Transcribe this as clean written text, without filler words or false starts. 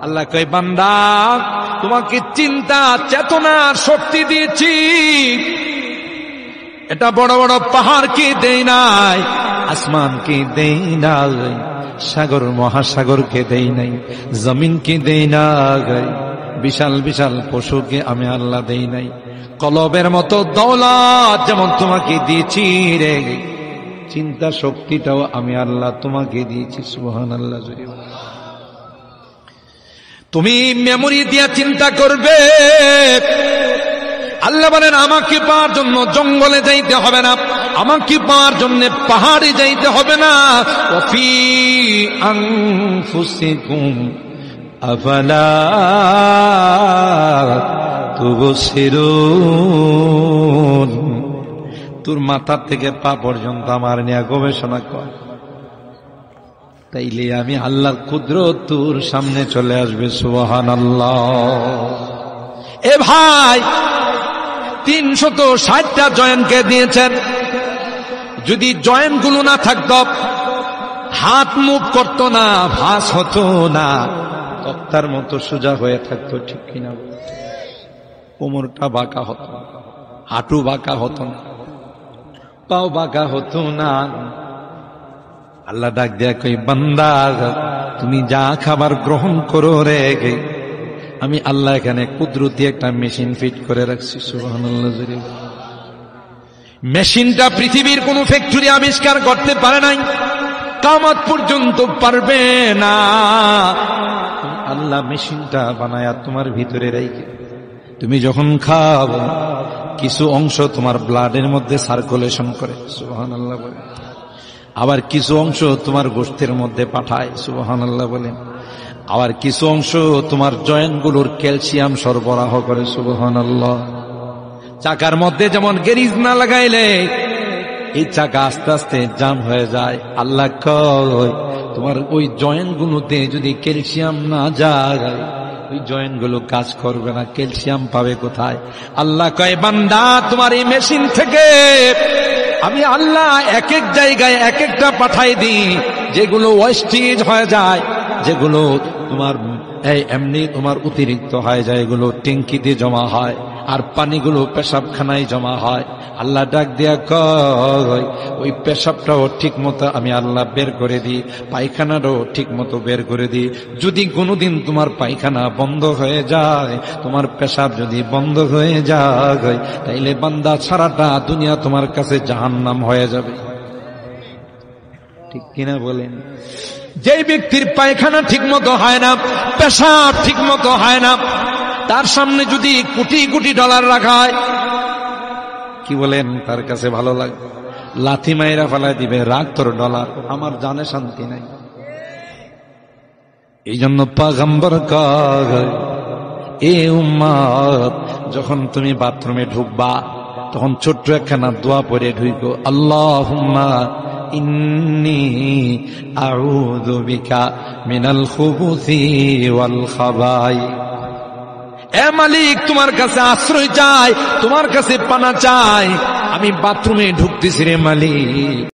আল্লাহ কয় বান্দা তোমাকে চিন্তা চেতনার শক্তি দিয়েছি, এটা বড় বড় পাহাড়কে দেই নাই, আসমানকে দেই নাই, সাগর মহাসাগরকে দেই নাই, জমিনকে দেই নাই, বিশাল বিশাল পশুকে আমি আল্লাহ দেই নাই, কলবের মতো দৌলত যেমন তোমাকে দিয়েছি রে, চিন্তা শক্তিটাও আমি আল্লাহ তোমাকে দিয়েছি। সুবহানাল্লাহ। তুমি মেমোরি দিয়া চিন্তা করবে। আল্লাহ বলেন আমাকে পাওয়ার জন্য জঙ্গলে যাইতে হবে না, আমাকে পাওয়ার জন্য পাহাড়ে যাইতে হবে না। ওয়াফি আনফুসিকুম আফালা তুবসিরুন। তোর মাথার থেকে পা পর্যন্ত আমার নিয়ে গবেষণা কর, তাইলে আমি আল্লাহর কুদরত তোর সামনে চলে আসবে। সুবহানাল্লাহ। এ ভাই 360টা জয়েন্টকে দিয়েছেন, যদি জয়েন্ট গুলো না থাকতো, হাত মুভ করতো না, ভাস হতো না, তক্তার মতো সোজা হয়ে থাকতো, ঠিক কিনা? কোমরটা বাঁকা হতো, হাঁটু বাঁকা হতো না, পাও বাঁকা হতো না। আল্লাহ ডাক দেয়া কই বান্দা তুমি যা খাবার গ্রহণ করো রে, আমি আল্লাহ এখানে কুদরতি একটা মেশিন ফিট করে রাখছি। সুবহানাল্লাহ। মেশিনটা পৃথিবীর কোন ফ্যাক্টরি আবিষ্কার করতে পারে নাই, কিয়ামত পর্যন্ত পারবে না। আল্লাহ মেশিনটা বানায়া তোমার ভিতরে রেখে তুমি যখন খাও কিছু অংশ তোমার ব্লাডের মধ্যে সার্কুলেশন করে। সুবহানাল্লাহ বলে। আবার কিছু অংশ তোমার গোশতের মধ্যে পাঠায়। সুবহানাল্লাহ বলেন। আবার কিছু অংশ তোমার জয়েন্টগুলোর ক্যালসিয়াম সরবরাহ করে। সুবহানাল্লাহ। চাকার মধ্যে যেমন গেরিজ না লাগাইলে এই চাকা আস্তে আস্তে জাম হয়ে যায়, আল্লাহ কয় তোমার ওই জয়েন্টগুলোতে যদি ক্যালসিয়াম না যায় ওই জয়েন্টগুলো কাজ করবে না, ক্যালসিয়াম পাবে কোথায়? আল্লাহ কয় বান্দা তোমার এই মেশিন থেকে আমি আল্লাহ এক এক জায়গায় এক একটা পাঠাই দিই, যেগুলো ওয়েস্টেজ হয়ে যায়, যেগুলো তোমার এমনি তোমার অতিরিক্ত হয়ে যায়, এগুলো ট্যাঙ্কিতে জমা হয়, আর পানিগুলো পেশাবখানায় জমা হয়। আল্লাহ ডাক দিয়া কয় ওই পেশাবটাও ঠিক মতো আমি আল্লাহ বের করে দিই, পায়খানাটাও ঠিক মতো বের করে দিই। যদি কোনোদিন তোমার পায়খানা বন্ধ হয়ে যায়, তোমার পেশাব যদি বন্ধ হয়ে যায়, তাইলে বান্দা সারাটা দুনিয়া তোমার কাছে জাহান্নাম হয়ে যাবে। ঠিক কিনা বলেন? যেই ব্যক্তির পায়খানা ঠিক মতো হয় না, পেশাব ঠিক মতো হয় না, তার সামনে যদি কোটি কোটি ডলার রাখা হয়, কি বলেন তার কাছে ভালো লাগবে? লাথি মাইরা ফেলাই দিবে, রাখ তোর ডলার, আমার জানে শান্তি নাই। এই জন্য পয়গম্বর কয় এ উম্মত যখন তুমি বাথরুমে ঢুকবা তখন ছোট্ট একখানা দোয়া পড়ে ঢুকো, আল্লাহুম্মা ইন্নী আউযু বিকা মিনাল খুবুসি ওয়াল খাবাই। এ মালিক তোমার কাছে আশ্রয় চাই, তোমার কাছে পানা চাই, আমি বাথরুমে ঢুকতেছি রে মালিক।